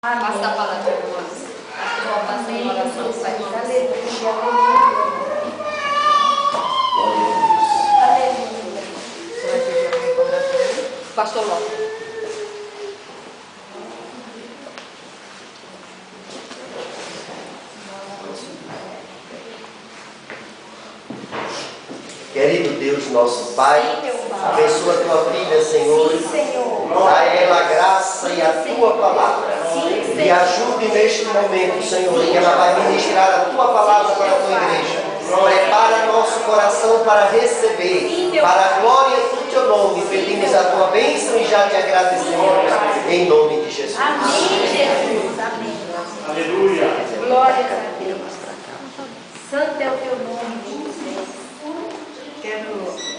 Passa a palavra, irmãs. Vou fazer uma oração para Pastor Ló. Querido Deus, nosso Pai, abençoa a tua filha, Senhor. Sim, Senhor. Dá a ela a graça e a tua palavra. Sim, Senhor. E ajude neste momento, Senhor, em que ela vai ministrar a tua palavra para a tua igreja. Prepara nosso coração para receber, para a glória do teu nome. Pedimos a tua bênção e já te agradecemos. Em nome de Jesus. Amém, Jesus. Amém. Aleluia. Glória a Deus. Santo é o teu nome, Jesus. Quero.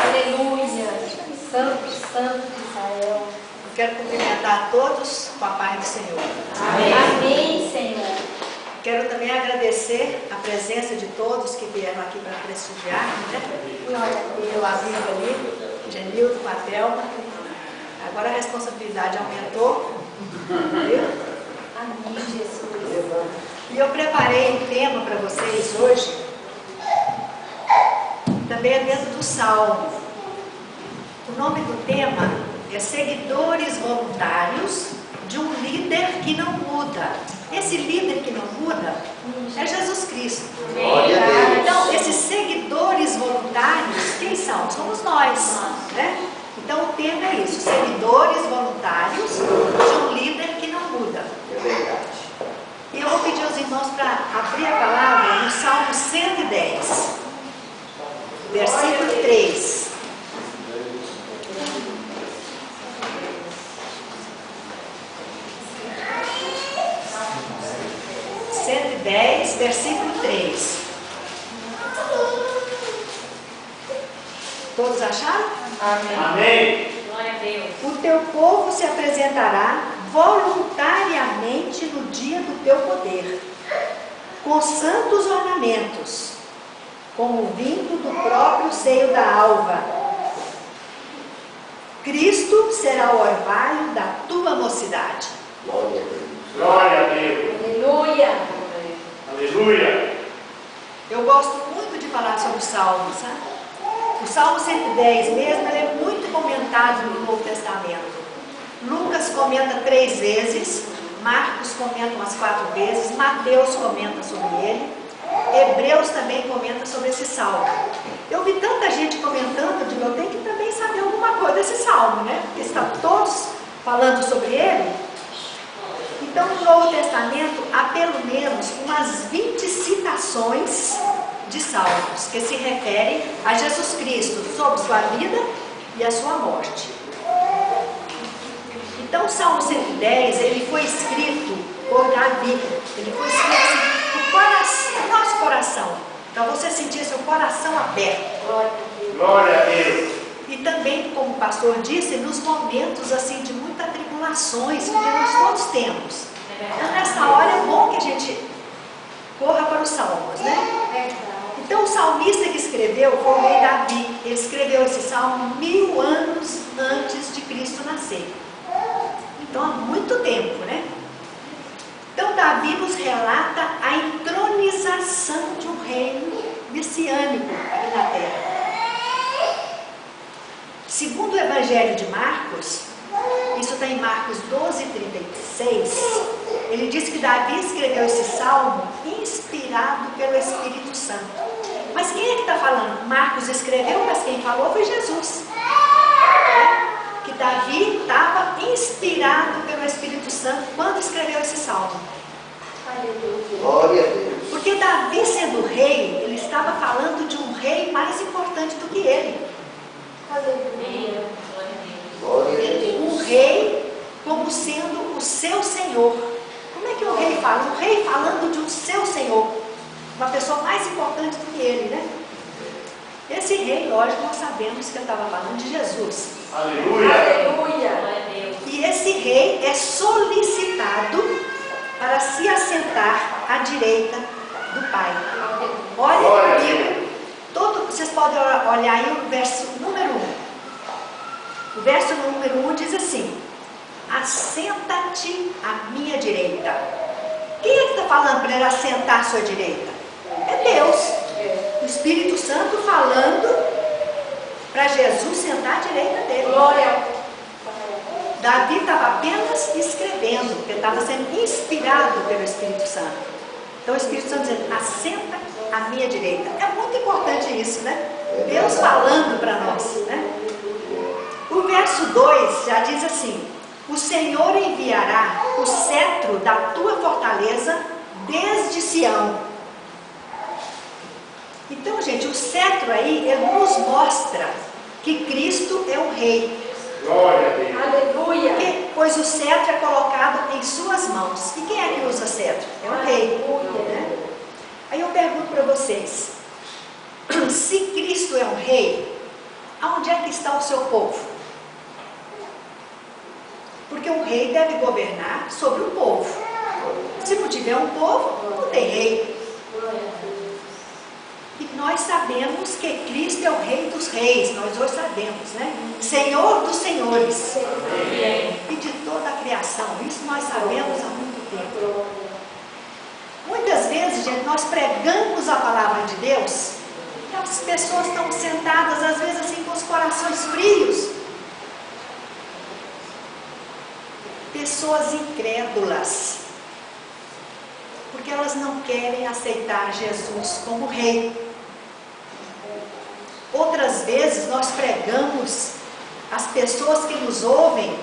Aleluia. Santo, Santo de Israel. Quero cumprimentar a todos com a paz do Senhor. Amém. Amém, Senhor. Quero também agradecer a presença de todos que vieram aqui para prestigiar, né? Glória a Deus. Eu amigo ali, Genildo, com a Thelma. Agora a responsabilidade aumentou. Viu? Amém, Jesus. E eu preparei um tema para vocês hoje. Também é dentro do Salmo. O nome do tema é Seguidores Voluntários de um Líder que Não Muda. Esse líder que não muda é Jesus Cristo. Glória a Deus. Então, esses seguidores voluntários, quem são? Somos nós, né? Então, o tema é isso: seguidores voluntários de um líder que não muda. É verdade. E eu vou pedir aos irmãos para abrir a palavra no Salmo 110, versículo 3. Versículo 3. Todos acharam? Amém. Amém. Glória a Deus. O teu povo se apresentará voluntariamente no dia do teu poder, com santos ornamentos, como vindo do próprio seio da alva. Cristo será o orvalho da tua mocidade. Glória a Deus. Glória a Deus. Aleluia. Aleluia. Eu gosto muito de falar sobre o Salmo, sabe? O Salmo 110 mesmo, ele é muito comentado no Novo Testamento. Lucas comenta 3 vezes, Marcos comenta umas 4 vezes, Mateus comenta sobre ele, Hebreus também comenta sobre esse Salmo. Eu vi tanta gente comentando, eu digo, eu tenho que também saber alguma coisa desse Salmo, né? Porque estão todos falando sobre ele. Então, no Novo Testamento, há pelo menos umas 20 citações de salmos que se referem a Jesus Cristo, sobre sua vida e a sua morte. Então, o Salmo 110, ele foi escrito por Davi. Ele foi escrito no nosso coração, para você sentir seu coração aberto. Glória a Deus. E também, como o pastor disse, nos momentos assim de muitas tribulações que nós todos temos. Então, nessa hora é bom que a gente corra para os salmos, né? Então, o salmista que escreveu foi o rei Davi. Ele escreveu esse salmo 1000 anos antes de Cristo nascer. Então, há muito tempo, né? Então, Davi nos relata a entronização de um reino messiânico aqui na terra. Segundo o Evangelho de Marcos, isso está em Marcos 12:36, ele diz que Davi escreveu esse salmo inspirado pelo Espírito Santo. Mas quem é que está falando? Marcos escreveu, mas quem falou foi Jesus. Que Davi estava inspirado pelo Espírito Santo quando escreveu esse salmo. Glória a Deus. Porque Davi, sendo rei, ele estava falando de um rei mais importante do que ele. Glória a Deus. Um rei como sendo o seu senhor. Como é que o rei fala? Um rei falando de um seu senhor. Uma pessoa mais importante do que ele, né? Esse rei, lógico, nós sabemos que ele estava falando de Jesus. Aleluia. Aleluia. E esse rei é solicitado para se assentar à direita do Pai. Olha comigo, todo vocês podem olhar aí o verso número 1. O verso número 1 diz assim: assenta-te à minha direita. Quem é que está falando para ele assentar à sua direita? É Deus. O Espírito Santo falando para Jesus sentar à direita dele. Glória. Davi estava apenas escrevendo, porque estava sendo inspirado pelo Espírito Santo. Então o Espírito Santo dizendo: assenta à minha direita. É muito importante isso, né? Deus falando para nós, né? O verso 2 já diz assim: o Senhor enviará o cetro da tua fortaleza desde Sião. Então, gente, o cetro aí, ele nos mostra que Cristo é o rei. Glória a Deus. Aleluia. Pois o cetro é colocado em suas mãos. E quem é que usa cetro? É o rei. Né? Aí eu pergunto para vocês: se Cristo é um rei, aonde é que está o seu povo? Porque o rei deve governar sobre o povo. Se não tiver um povo, não tem rei. E nós sabemos que Cristo é o Rei dos Reis, nós hoje sabemos, né? Senhor dos Senhores. E de toda a criação, isso nós sabemos há muito tempo. Muitas vezes, gente, nós pregamos a palavra de Deus e as pessoas estão sentadas, às vezes assim, com os corações frios. Pessoas incrédulas. Porque elas não querem aceitar Jesus como rei. Outras vezes nós pregamos, as pessoas que nos ouvem,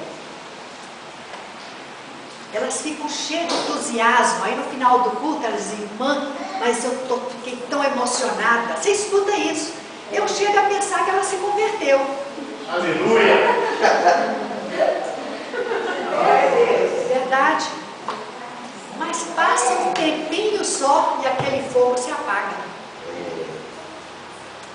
elas ficam cheias de entusiasmo. Aí no final do culto elas dizem: irmã, mas eu fiquei tão emocionada. Você escuta isso. Eu chego a pensar que ela se converteu. Aleluia. Verdade. Mas passa um tempinho só e aquele fogo se apaga.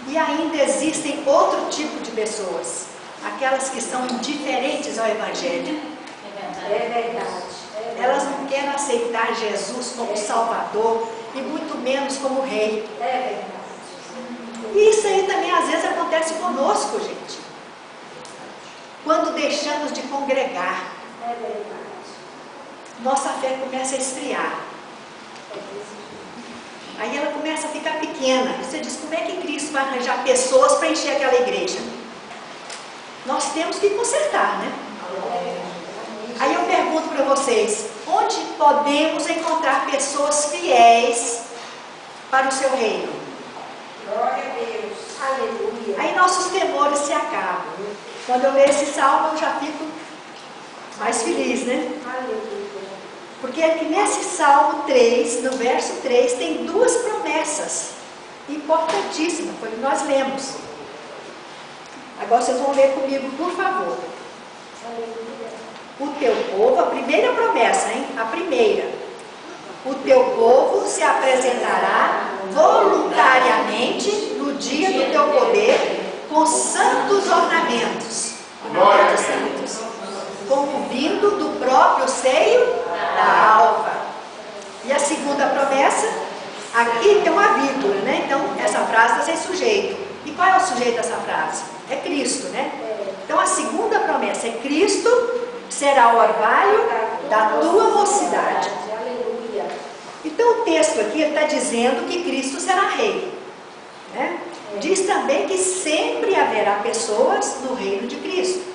E ainda existem outro tipo de pessoas, aquelas que são indiferentes ao Evangelho. É verdade. Elas não querem aceitar Jesus como Salvador e muito menos como Rei. É verdade. E isso aí também às vezes acontece conosco, gente. Quando deixamos de congregar, É verdade. nossa fé começa a esfriar. Aí ela começa a ficar pequena. Você diz: como é que Cristo vai arranjar pessoas para encher aquela igreja? Nós temos que consertar, né? Aí eu pergunto para vocês: onde podemos encontrar pessoas fiéis para o seu reino? Glória a Deus. Aleluia. Aí nossos temores se acabam. Quando eu leio esse salmo, eu já fico mais feliz, né? Aleluia. Porque aqui nesse Salmo 3, no verso 3, tem duas promessas importantíssimas, foi o que nós lemos. Agora vocês vão ler comigo, por favor. Aleluia. O teu povo, a primeira promessa, hein? A primeira. O teu povo se apresentará voluntariamente no dia do teu poder com santos ornamentos. Glória a Santos. Como vindo do próprio seio da alva. E a segunda promessa, aqui tem uma vírgula, né? Então, essa frase está sem sujeito. E qual é o sujeito dessa frase? É Cristo, né? Então, a segunda promessa é: Cristo será o orvalho da tua mocidade. Aleluia. Então, o texto aqui está dizendo que Cristo será rei, né? Diz também que sempre haverá pessoas no reino de Cristo.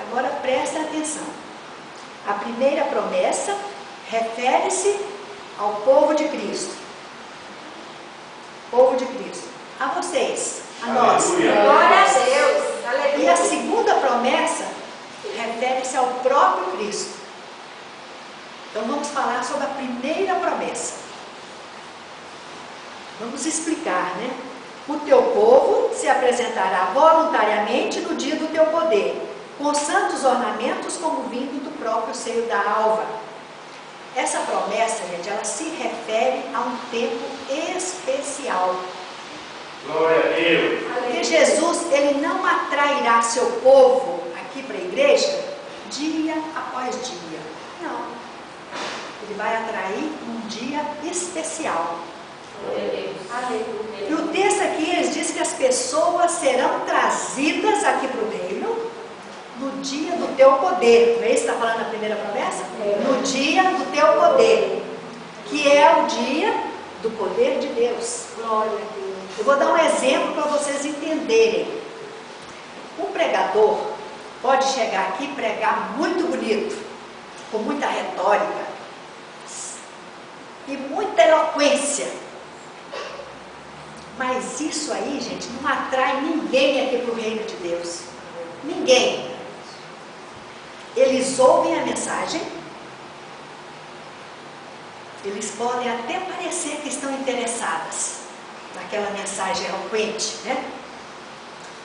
Agora presta atenção. A primeira promessa refere-se ao povo de Cristo. Povo de Cristo. A vocês, a nós. Aleluia. Glória a Deus. Aleluia. E a segunda promessa refere-se ao próprio Cristo. Então vamos falar sobre a primeira promessa. Vamos explicar, né? O teu povo se apresentará voluntariamente no dia do teu poder, com santos ornamentos como vindo do próprio seio da alva. Essa promessa, gente, ela se refere a um tempo especial. Glória a Deus. Porque Jesus, ele não atrairá seu povo aqui para a igreja dia após dia. Não. Ele vai atrair um dia especial. E o texto aqui eles diz que as pessoas serão trazidas aqui para o reino no dia do teu poder. Não é isso que está falando a primeira promessa? No dia do teu poder, que é o dia do poder de Deus. Glória a Deus. Eu vou dar um exemplo para vocês entenderem. Um pregador pode chegar aqui e pregar muito bonito, com muita retórica e muita eloquência. Mas isso aí, gente, não atrai ninguém aqui para o reino de Deus. Ninguém. Eles ouvem a mensagem, eles podem até parecer que estão interessadas naquela mensagem eloquente, né?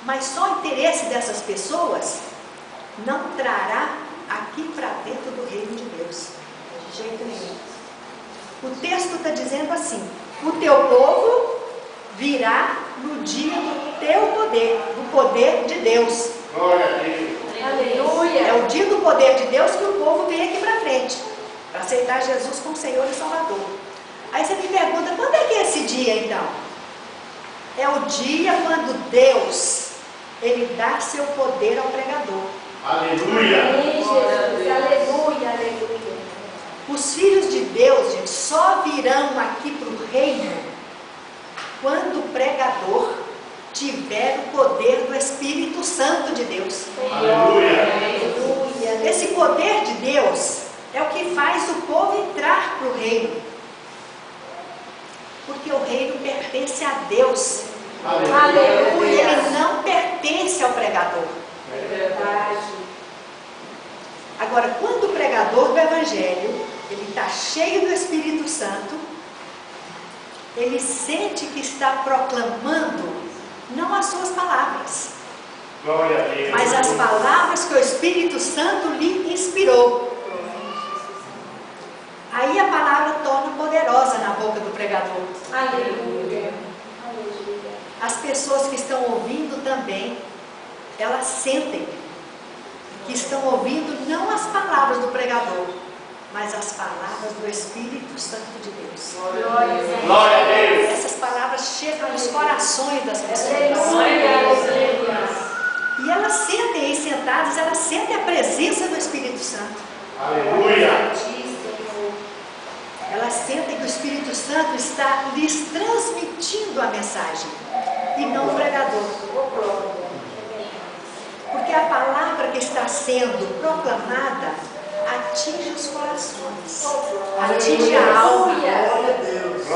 Mas só o interesse dessas pessoas não trará aqui para dentro do reino de Deus. De jeito nenhum. O texto está dizendo assim: o teu povo virá no dia do teu poder, do poder de Deus. Glória a Deus. Aleluia. É o dia do poder de Deus que o povo vem aqui para frente, para aceitar Jesus como Senhor e Salvador. Aí você me pergunta, quando é que é esse dia então? É o dia quando Deus, Ele dá seu poder ao pregador. Aleluia. Amém, Jesus. Aleluia, aleluia. Os filhos de Deus, gente, só virão aqui para o reino quando o pregador tiver o poder do Espírito Santo de Deus. Aleluia. Aleluia. Esse poder de Deus é o que faz o povo entrar para o reino. Porque o reino pertence a Deus. Aleluia. Ele não pertence ao pregador. É verdade. Agora, quando o pregador do Evangelho, ele está cheio do Espírito Santo, ele sente que está proclamando não as suas palavras, Glória a Deus. mas as palavras que o Espírito Santo lhe inspirou. Aí a palavra torna poderosa na boca do pregador. Aleluia. Aleluia. As pessoas que estão ouvindo também, elas sentem que estão ouvindo não as palavras do pregador, mas as palavras do Espírito Santo de Deus. Glória a Deus. Essas palavras chegam nos corações das pessoas. Aleluia, aleluia. E elas sentem aí sentadas, elas sentem a presença do Espírito Santo. Aleluia. Elas sentem que o Espírito Santo está lhes transmitindo a mensagem e não o pregador. Porque a palavra que está sendo proclamada atinge os corações, atinge a alma. Glória a Deus.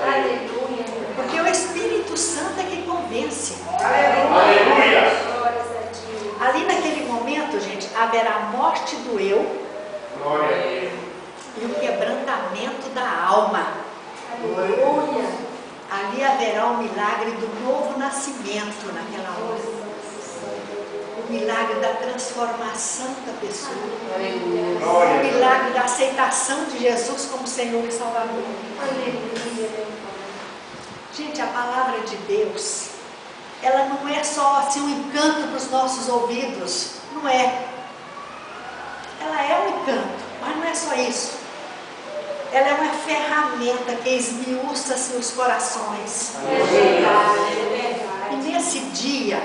Aleluia. Porque o Espírito Santo é quem convence. Aleluia. Glórias a Deus. Ali naquele momento, gente, haverá a morte do eu Glória a Deus. e o quebrantamento da alma. Aleluia. Ali haverá o milagre do novo nascimento naquela hora. O milagre da transformação da pessoa. O Glória a Deus. milagre da aceitação de Jesus como Senhor e Salvador. Aleluia. Gente, a palavra de Deus, ela não é só assim um encanto para os nossos ouvidos. Não é. Ela é um encanto, mas não é só isso. Ela é uma ferramenta que esmiuça assim, os corações. É verdade, é verdade. E nesse dia,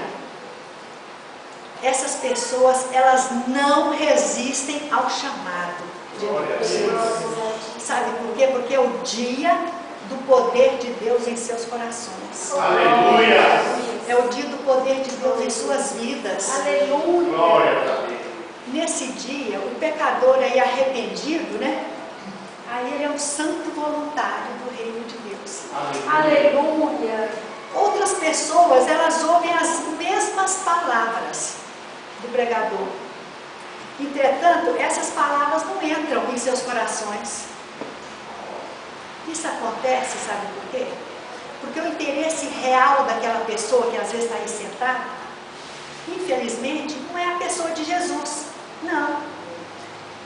essas pessoas, elas não resistem ao chamado de Glória a Deus. Deus. Sabe por quê? Porque é o dia do poder de Deus em seus corações. Aleluia. É o dia do poder de Deus em suas vidas. Aleluia. Glória a Deus. Nesse dia, o pecador aí arrependido, né? Aí ele é um santo voluntário do reino de Deus. Aleluia. Outras pessoas, elas ouvem as mesmas palavras do pregador. Entretanto, essas palavras não entram em seus corações. Isso acontece, sabe por quê? Porque o interesse real daquela pessoa que às vezes está aí sentada, infelizmente, não é a pessoa de Jesus. Não.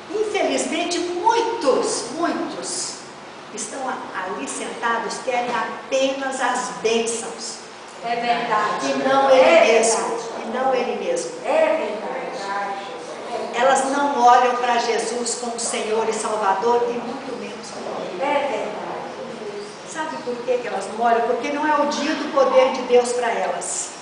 Infelizmente, muitos estão ali sentados, querem apenas as bênçãos. É verdade. E não ele mesmo. E não ele mesmo. É verdade. Elas não olham para Jesus como Senhor e Salvador e muito menos como Ele. É verdade. Sabe por que que elas não olham? Porque não é o dia do poder de Deus para elas.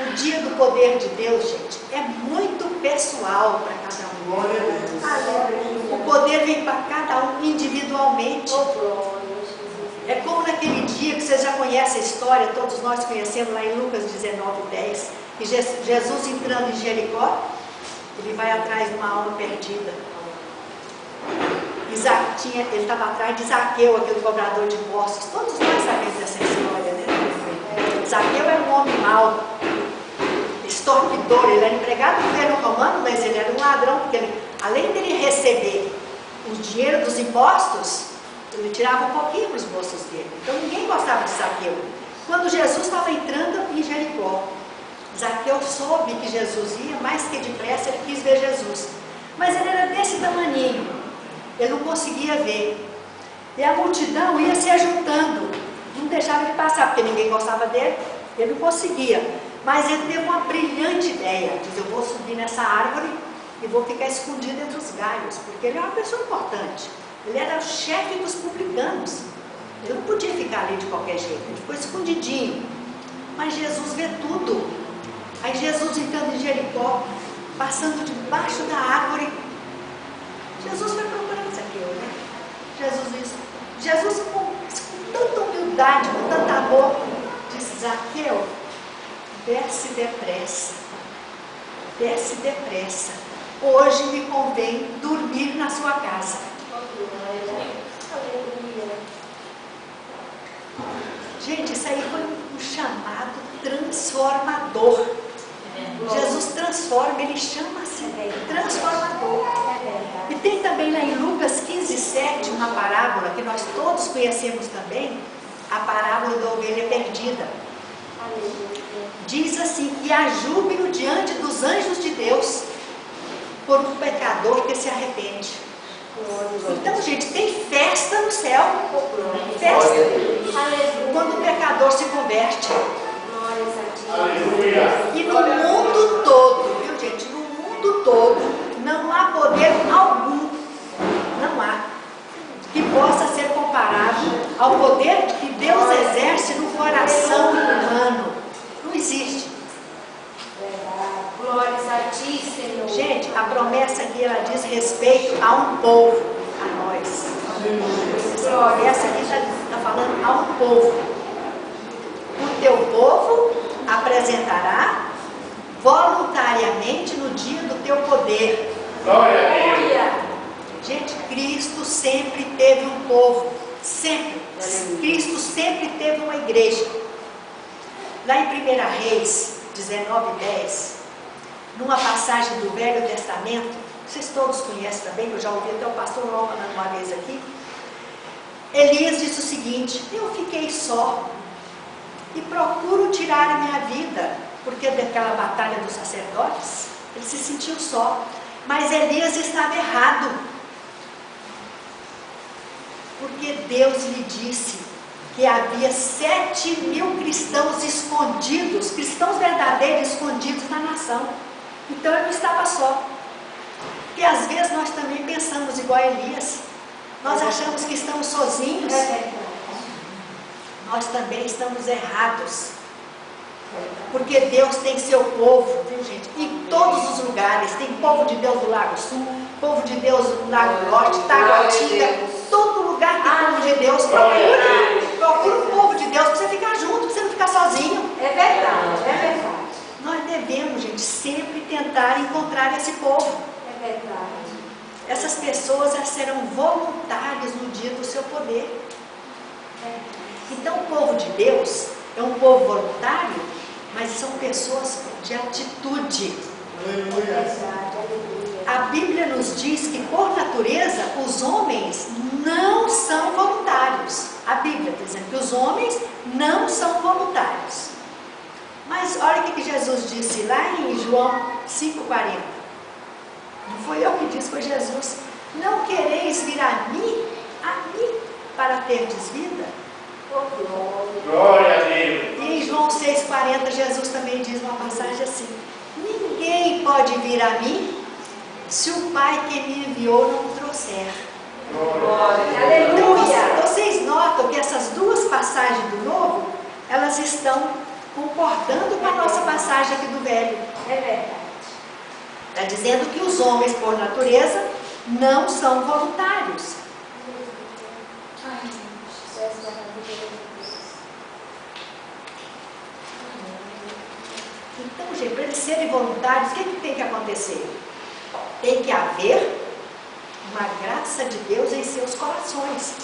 O dia do poder de Deus, gente, é muito pessoal para cada um. O poder vem para cada um individualmente. É como naquele dia que vocês já conhecem a história, todos nós conhecemos lá em Lucas 19:10, que Jesus entrando em Jericó, ele vai atrás de uma alma perdida. Ele estava atrás de Zaqueu, aquele cobrador de impostos. Todos nós sabemos dessa história, né? Zaqueu era um homem mau, extorquidor. Ele era empregado do governo romano, mas ele era um ladrão, porque além dele receber o dinheiro dos impostos, ele tirava um pouquinho para os bolsos dele. Então ninguém gostava de Zaqueu. Quando Jesus estava entrando em Jericó, Zaqueu soube que Jesus ia, mais que depressa ele quis ver Jesus. Mas ele era desse tamaninho. Ele não conseguia ver. E a multidão ia se ajuntando, não deixava ele passar, porque ninguém gostava dele, ele não conseguia. Mas ele teve uma brilhante ideia, diz, eu vou subir nessa árvore e vou ficar escondido entre os galhos, porque ele era uma pessoa importante. Ele era o chefe dos publicanos. Ele não podia ficar ali de qualquer jeito, ele ficou escondidinho. Mas Jesus vê tudo. Aí Jesus entrando em Jericó, passando debaixo da árvore, Jesus foi procurando Zaqueu, né? Jesus com tanta humildade, com tanto amor, disse, Zaqueu, desce depressa, desce depressa. Hoje me convém dormir na sua casa. Gente, isso aí foi um chamado transformador. Jesus transforma, ele chama-se transformador. E tem também lá em Lucas 15:7 uma parábola que nós todos conhecemos também, a parábola da ovelha perdida. Diz assim, que há júbilo diante dos anjos de Deus por um pecador que se arrepende. Então, gente, tem festa no céu. Festa. Quando o pecador se converte. E no mundo todo, viu gente? No mundo todo, não há poder algum, não há, que possa ser comparado ao poder que Deus exerce no coração humano. Não existe. Glórias a ti, Senhor. Gente, a promessa aqui, ela diz respeito a um povo, a nós. Essa promessa aqui está falando a um povo. O teu povo apresentará voluntariamente no dia do teu poder. Glória a Deus. Gente, Cristo sempre teve um povo. Sempre. Cristo sempre teve uma igreja. Lá em 1 Reis 19:10, numa passagem do Velho Testamento, vocês todos conhecem também, eu já ouvi até o pastor Roma uma vez aqui. Elias disse o seguinte: eu fiquei só e procuro tirar a minha vida, porque daquela batalha dos sacerdotes, ele se sentiu só. Mas Elias estava errado, porque Deus lhe disse que havia 7.000 cristãos escondidos, cristãos verdadeiros escondidos na nação. Então ele não estava só. Porque às vezes nós também pensamos igual a Elias, nós achamos que estamos sozinhos. Nós também estamos errados, porque Deus tem seu povo, viu gente? Em todos os lugares, tem povo de Deus do Lago Sul, povo de Deus do Lago Norte, Taguatinga, todo lugar tem povo de Deus. Procura o povo de Deus para você ficar junto, para você não ficar sozinho. É verdade, é verdade. Nós devemos, gente, sempre tentar encontrar esse povo. É verdade. Essas pessoas serão voluntárias no dia do seu poder. Então, o povo de Deus é um povo voluntário, mas são pessoas de atitude. A Bíblia nos diz que, por natureza, os homens não são voluntários. A Bíblia está dizendo que os homens não são voluntários. Mas olha o que Jesus disse lá em João 5,40. Não foi eu que disse, foi Jesus. Não quereis vir a mim, para terdes vida? Glória a Deus. E em João 6,40, Jesus também diz uma passagem assim: ninguém pode vir a mim se o Pai que me enviou não o trouxer. Aleluia. Vocês notam que essas duas passagens do Novo, elas estão concordando com a nossa passagem aqui do Velho. É verdade. Está dizendo que os homens, por natureza, não são voluntários. Então, gente, para eles serem voluntários, o que tem que acontecer? Tem que haver uma graça de Deus em seus corações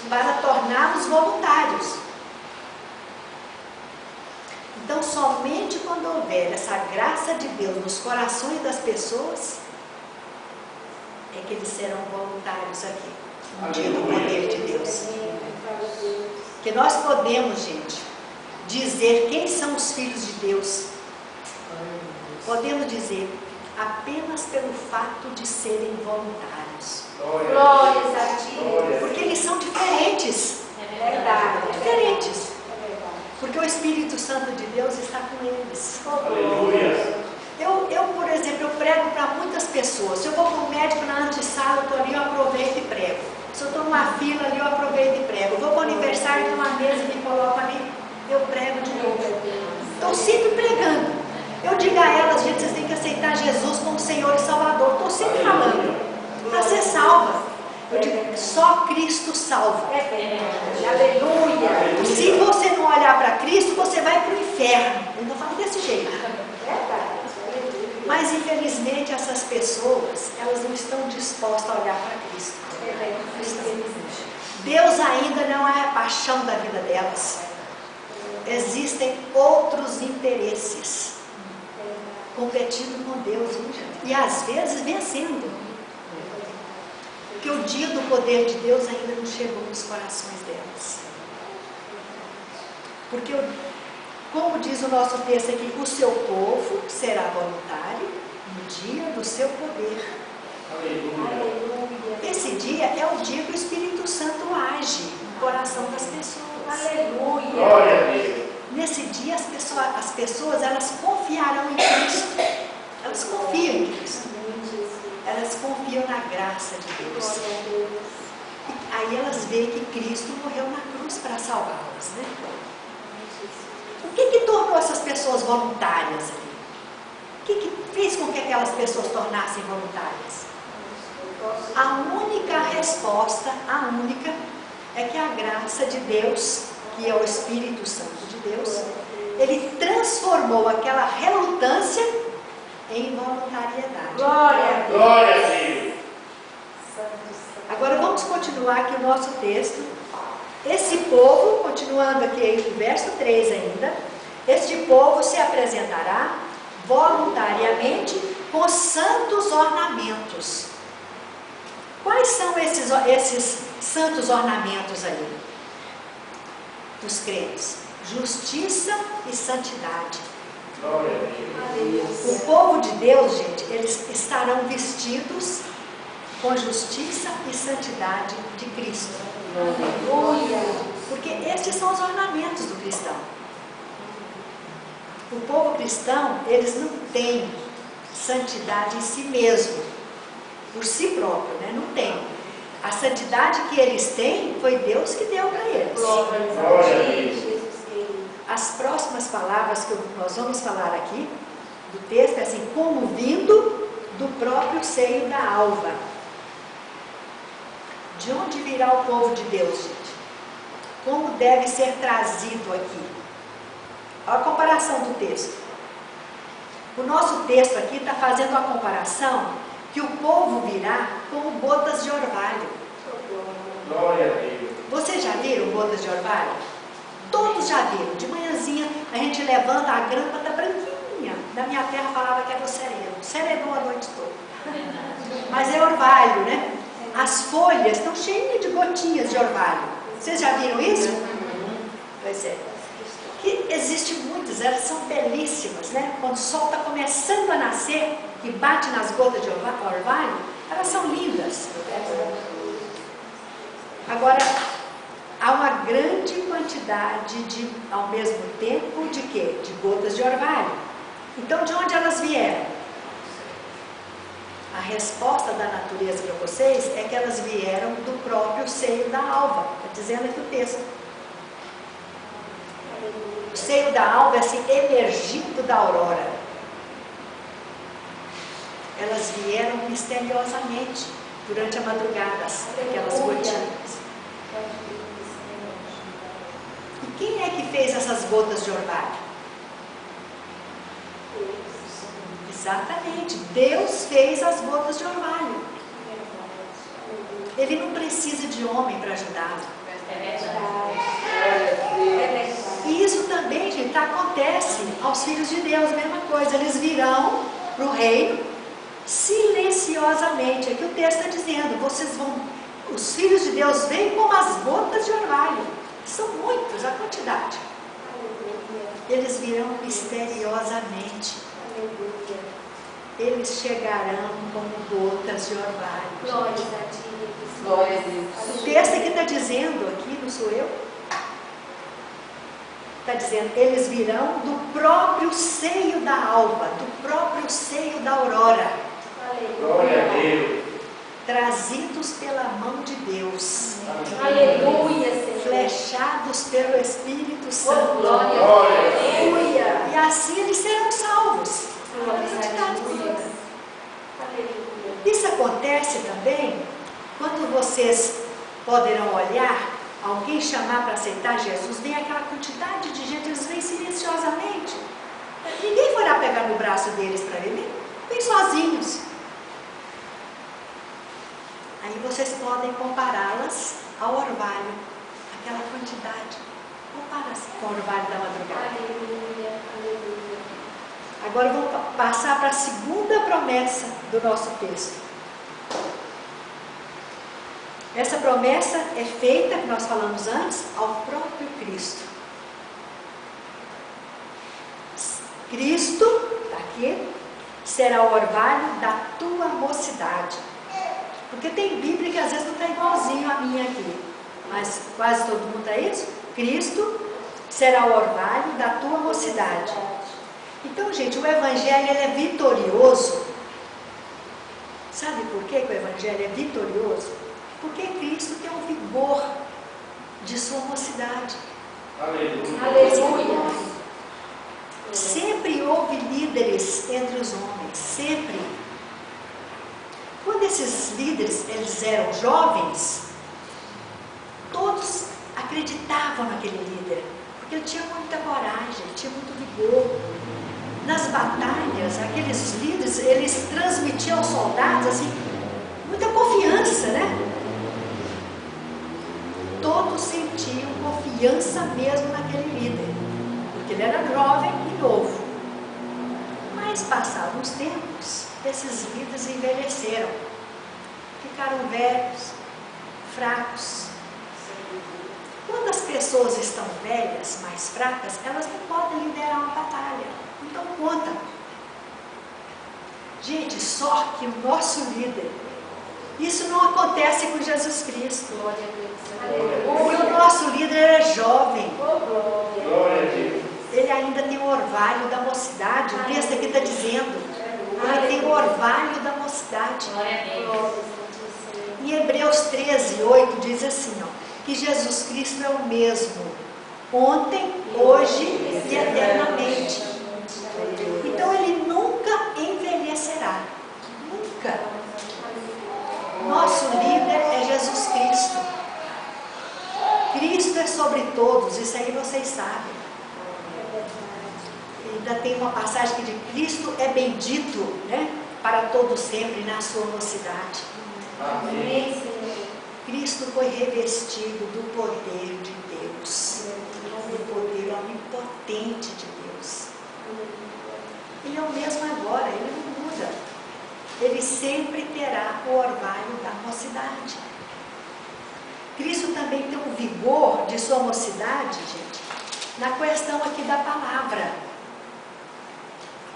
para torná-los voluntários. Então, somente quando houver essa graça de Deus nos corações das pessoas, é que eles serão voluntários aqui, no dia do poder de Deus. Que nós podemos, gente, dizer quem são os filhos de Deus. Podemos dizer apenas pelo fato de serem voluntários. Glórias a Ti. Porque eles são diferentes. É verdade. Diferentes. Porque o Espírito Santo de Deus está com eles. Aleluia. Eu, por exemplo, eu prego para muitas pessoas. Se eu vou para o médico na antessala, eu estou ali, eu aproveito e prego. Se eu estou numa fila ali, eu aproveito e prego. Eu vou para o aniversário, tem uma mesa e me coloco ali, eu prego de novo. Estou sempre pregando. Eu digo a elas, gente, vocês têm que aceitar Jesus como Senhor e Salvador. Estou sempre falando. Para ser salva. Eu digo, só Cristo salva. É verdade. Aleluia. Se você não olhar para Cristo, você vai para o inferno. Eu não falo desse jeito. Verdade. Mas, infelizmente, essas pessoas, elas não estão dispostas a olhar para Cristo. Deus ainda não é a paixão da vida delas. Existem outros interesses competindo com Deus, e às vezes vencendo. Porque o dia do poder de Deus ainda não chegou nos corações delas. Porque, como diz o nosso texto aqui, o seu povo será voluntário no dia do seu poder. Aleluia. Esse dia é o dia que o Espírito Santo age no coração das pessoas. Aleluia. Glória a Deus. Nesse dia as pessoas elas confiarão em Cristo. Elas confiam em Cristo. Elas confiam na graça de Deus. E aí elas veem que Cristo morreu na cruz para salvá-las, né? O que tornou essas pessoas voluntárias ali? O que fez com que aquelas pessoas tornassem voluntárias? A única resposta, é que a graça de Deus, que é o Espírito Santo de Deus, ele transformou aquela relutância em voluntariedade. Glória a Deus. Glória a Deus. Agora vamos continuar aqui o nosso texto. Esse povo, continuando aqui o verso 3 ainda, este povo se apresentará voluntariamente com santos ornamentos. Quais são esses santos ornamentos aí dos crentes? Justiça e santidade. Glória a Deus. O povo de Deus, gente, eles estarão vestidos com justiça e santidade de Cristo. Aleluia. Porque estes são os ornamentos do cristão. O povo cristão, eles não têm santidade em si mesmo, por si próprio, né? Não tem. A santidade que eles têm, foi Deus que deu para eles. Glória a Deus. As próximas palavras que nós vamos falar aqui, do texto, é assim, como vindo do próprio seio da alva. De onde virá o povo de Deus, gente? Como deve ser trazido aqui? Olha a comparação do texto. O nosso texto aqui está fazendo a comparação que o povo virá como gotas de orvalho. Glória a Deus. Vocês já viram gotas de orvalho? Todos já viram. De manhãzinha a gente levanta, a grama está branquinha. Na minha terra falava que era o sereno. Serenou a noite toda. Mas é orvalho, né? As folhas estão cheias de gotinhas de orvalho. Vocês já viram isso? Pois é. Que existe muitas, elas são belíssimas, né? Quando o sol está começando a nascer e bate nas gotas de orvalho, elas são lindas. Agora, há uma grande quantidade ao mesmo tempo, de quê? De gotas de orvalho. Então, de onde elas vieram? A resposta da natureza para vocês é que elas vieram do próprio seio da alva. Está dizendo aqui o texto. O seio da alva é assim, emergindo da aurora. Elas vieram misteriosamente durante a madrugada, aquelas gotinhas. E quem é que fez essas gotas de orvalho? Exatamente, Deus fez as gotas de orvalho. Ele não precisa de homem para ajudá-lo. E isso também, gente, acontece aos filhos de Deus, a mesma coisa. Eles virão para o reino silenciosamente. É que o texto está dizendo, vocês vão, os filhos de Deus vêm como as gotas de orvalho. São muitos, a quantidade. Eles virão misteriosamente. Eles chegarão como gotas de orvalho. Glória a Deus. O texto aqui está dizendo, aqui não sou eu, está dizendo, eles virão do próprio seio da alva, do próprio seio da aurora. Glória a Deus. Trazidos pela mão de Deus. Aleluia, Senhor. Flechados pelo Espírito Santo. Glória a Aleluia. E assim eles serão salvos. Deus. Isso acontece também quando vocês poderão olhar, alguém chamar para aceitar Jesus, vem aquela quantidade de gente, eles vêm silenciosamente. Ninguém foi lá pegar no braço deles para ele, vem sozinhos. Aí vocês podem compará-las ao orvalho, aquela quantidade. Compara-se com o orvalho da madrugada. Aleluia, aleluia. Agora vamos passar para a segunda promessa do nosso texto. Essa promessa é feita, que nós falamos antes, ao próprio Cristo. Cristo, está aqui, será o orvalho da tua mocidade. Porque tem Bíblia que às vezes não está igualzinho a minha aqui, mas quase todo mundo é isso. Cristo será o orvalho da tua mocidade. Então, gente, o Evangelho ele é vitorioso. Sabe por que o Evangelho é vitorioso? Porque Cristo tem um vigor de sua mocidade. Aleluia. Aleluia. Sempre houve líderes entre os homens, sempre. Quando esses líderes eles eram jovens, todos acreditavam naquele líder, porque ele tinha muita coragem, ele tinha muito vigor. Nas batalhas, aqueles líderes, eles transmitiam aos soldados assim, muita confiança, né? Todos sentiam confiança mesmo naquele líder, porque ele era jovem e novo. Mas passados os tempos, esses líderes envelheceram, ficaram velhos, fracos. Quando as pessoas estão velhas, mais fracas, elas não podem liderar uma batalha, não dão conta. Gente, só que o nosso líder, isso não acontece com Jesus Cristo. Glória a Deus. Porque o nosso líder é jovem. Glória a Deus. Ele ainda tem o orvalho da mocidade. O texto aqui está dizendo. Ele tem o orvalho da mocidade. Glória a Deus. Em Hebreus 13, 8 diz assim, ó, que Jesus Cristo é o mesmo, ontem, hoje e eternamente. Então ele nunca envelhecerá. Nunca. Nosso líder é Jesus Cristo. Cristo é sobre todos, isso aí vocês sabem. Ainda tem uma passagem que diz: Cristo é bendito, né, para todo sempre na sua mocidade. Amém. Cristo foi revestido do poder de Deus, do poder onipotente de Deus. Ele é o mesmo agora, ele não muda. Ele sempre terá o orvalho da mocidade. Cristo também tem um vigor de sua mocidade, gente, na questão aqui da palavra.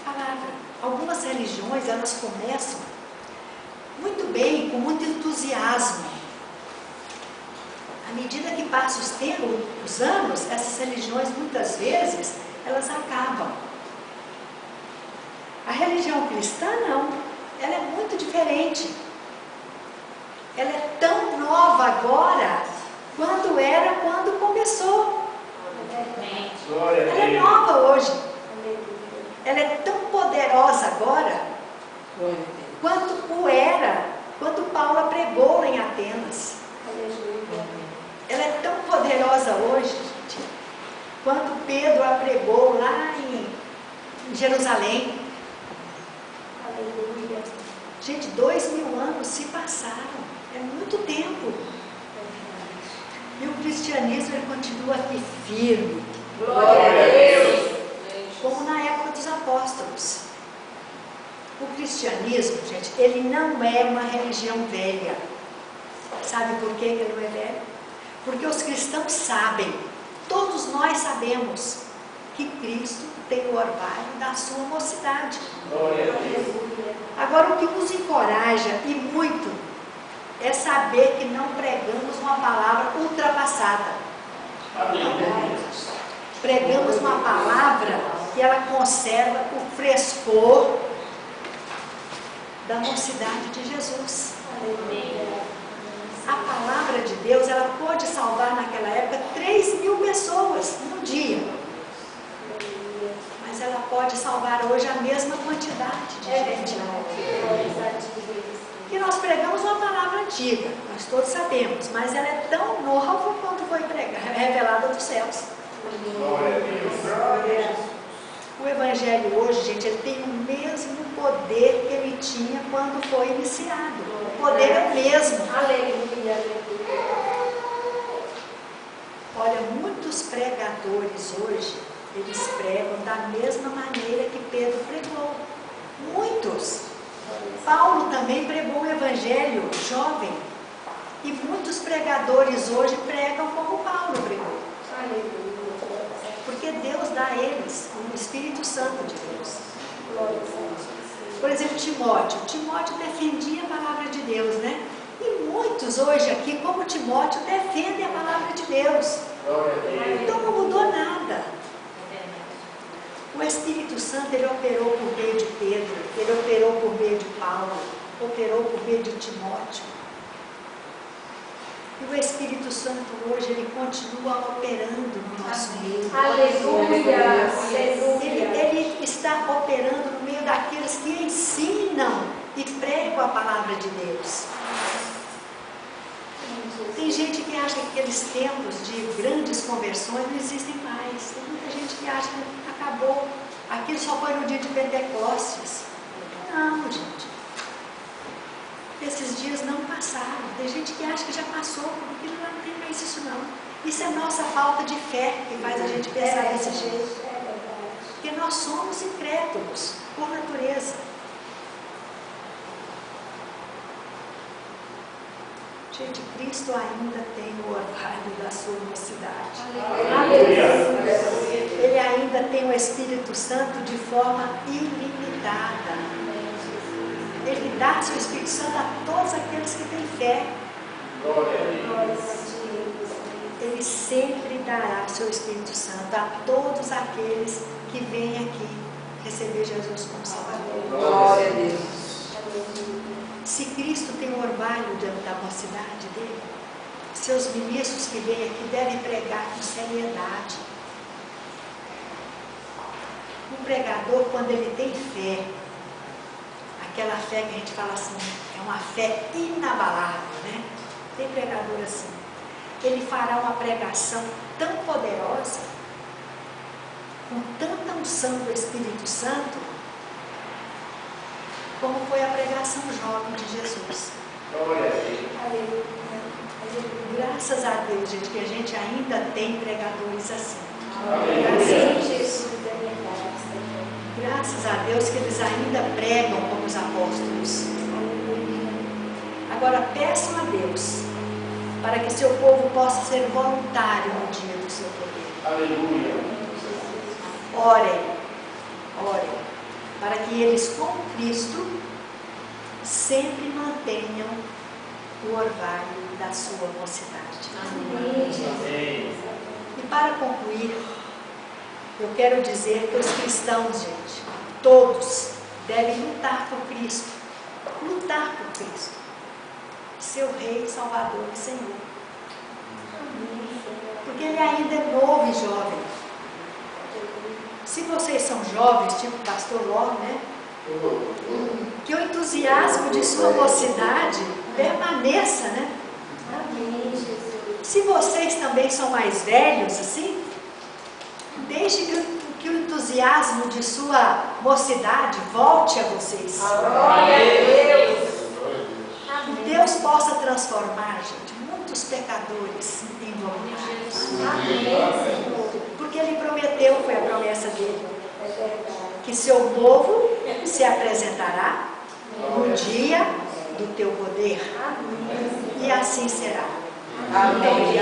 A palavra. Algumas religiões, elas começam muito bem, com muito entusiasmo. À medida que passam os anos, essas religiões, muitas vezes, elas acabam. A religião cristã, não. ela é muito diferente. Ela é tão nova agora quanto era quando começou. Glória a Ela é Deus. nova hoje. Ela é tão poderosa agora quanto o era quando Paulo pregou lá em Atenas. Ela é tão poderosa hoje, gente, quanto Pedro a pregou lá em Jerusalém. Gente, 2000 anos se passaram. É muito tempo. E o cristianismo ele continua aqui firme, Glória a Deus. como na época dos apóstolos. O cristianismo, gente, ele não é uma religião velha. Sabe por que ele não é velho? Porque os cristãos sabem, todos nós sabemos, que Cristo tem o orvalho da sua mocidade. Glória a Deus. Agora, o que nos encoraja, e muito, é saber que não pregamos uma palavra ultrapassada. Amém. Pregamos uma palavra que ela conserva o frescor da mocidade de Jesus. A palavra de Deus, ela pôde salvar naquela época 3.000 pessoas num dia. Mas ela pode salvar hoje a mesma quantidade de gente. E nós pregamos uma palavra antiga, nós todos sabemos, mas ela é tão nova quanto foi revelada dos céus. Glória a Deus. O Evangelho hoje, gente, ele tem o mesmo poder que ele tinha quando foi iniciado. O poder é o mesmo. Olha, muitos pregadores hoje, eles pregam da mesma maneira que Pedro pregou. Muitos. Paulo também pregou o Evangelho jovem. E muitos pregadores hoje pregam como Paulo pregou. Porque Deus dá a eles o Espírito Santo de Deus. Por exemplo, Timóteo. Timóteo defendia a palavra de Deus, né? E muitos hoje aqui, como Timóteo, defendem a palavra de Deus. Glória a Deus. Então não mudou nada. O Espírito Santo, ele operou por meio de Pedro, ele operou por meio de Paulo, operou por meio de Timóteo. E o Espírito Santo hoje, ele continua operando no nosso meio. Ele está operando no meio daqueles que ensinam e pregam a palavra de Deus. Tem gente que acha que aqueles tempos de grandes conversões não existem mais. Tem muita gente que acha que acabou. Aquilo só foi no dia de Pentecostes. Não, gente. Esses dias não passaram. Tem gente que acha que já passou, porque não tem mais isso não. Isso é nossa falta de fé que faz a gente pensar desse jeito. Porque nós somos incrédulos, por natureza. Gente, Cristo ainda tem o orvalho da sua mocidade. Ele ainda tem o Espírito Santo de forma ilimitada. Ele dá seu Espírito Santo a todos aqueles que têm fé. Glória a Deus. Ele sempre dará seu Espírito Santo a todos aqueles que vêm aqui receber Jesus como Salvador. Glória a Deus. Se Cristo tem o orvalho da mocidade dele, seus ministros que vêm aqui devem pregar com seriedade. Um pregador, quando ele tem fé, aquela fé que a gente fala assim, é uma fé inabalável, né? Tem pregador assim. Ele fará uma pregação tão poderosa, com tanta unção do Espírito Santo, como foi a pregação jovem de Jesus. Glória a Deus. Graças a Deus, gente, que a gente ainda tem pregadores assim. Graças a Deus que eles ainda pregam como os apóstolos. Agora peçam a Deus para que seu povo possa ser voluntário no dia do seu poder. Aleluia. Orem, orem, para que eles com Cristo sempre mantenham o orvalho da sua mocidade. Amém. E para concluir, eu quero dizer que os cristãos, gente, todos devem lutar por Cristo. lutar por Cristo, seu Rei, Salvador e Senhor. Porque Ele ainda é novo e jovem. Se vocês são jovens, tipo o pastor Ló, né? Que o entusiasmo de sua mocidade permaneça, né? Se vocês também são mais velhos, assim, deixe que o entusiasmo de sua mocidade volte a vocês. Deus possa transformar, gente, muitos pecadores em voluntários. Porque Ele prometeu, foi a promessa dele, que seu povo se apresentará no dia do teu poder. E assim será. Amém.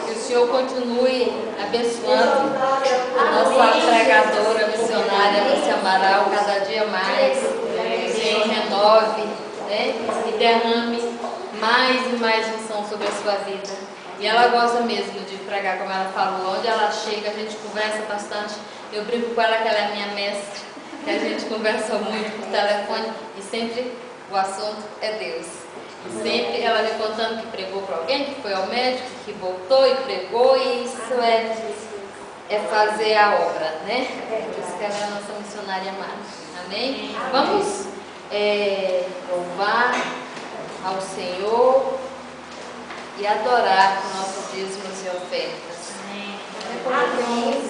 Que o Senhor continue abençoando a nossa pregadora, missionária, Lúcia Amaral, cada dia mais. Que o Senhor renove, né? E derrame mais e mais unção sobre a sua vida. E ela gosta mesmo de pregar, como ela falou. Onde ela chega, a gente conversa bastante. Eu brinco com ela que ela é minha mestre, que a gente conversa muito por telefone e sempre o assunto é Deus. E sempre ela me contando que pregou para alguém, que foi ao médico, que voltou e pregou, e isso é fazer a obra, né? Por isso que ela é a nossa missionária amada. Amém? Vamos louvar ao Senhor e adorar com nossos dízimos e ofertas. Amém.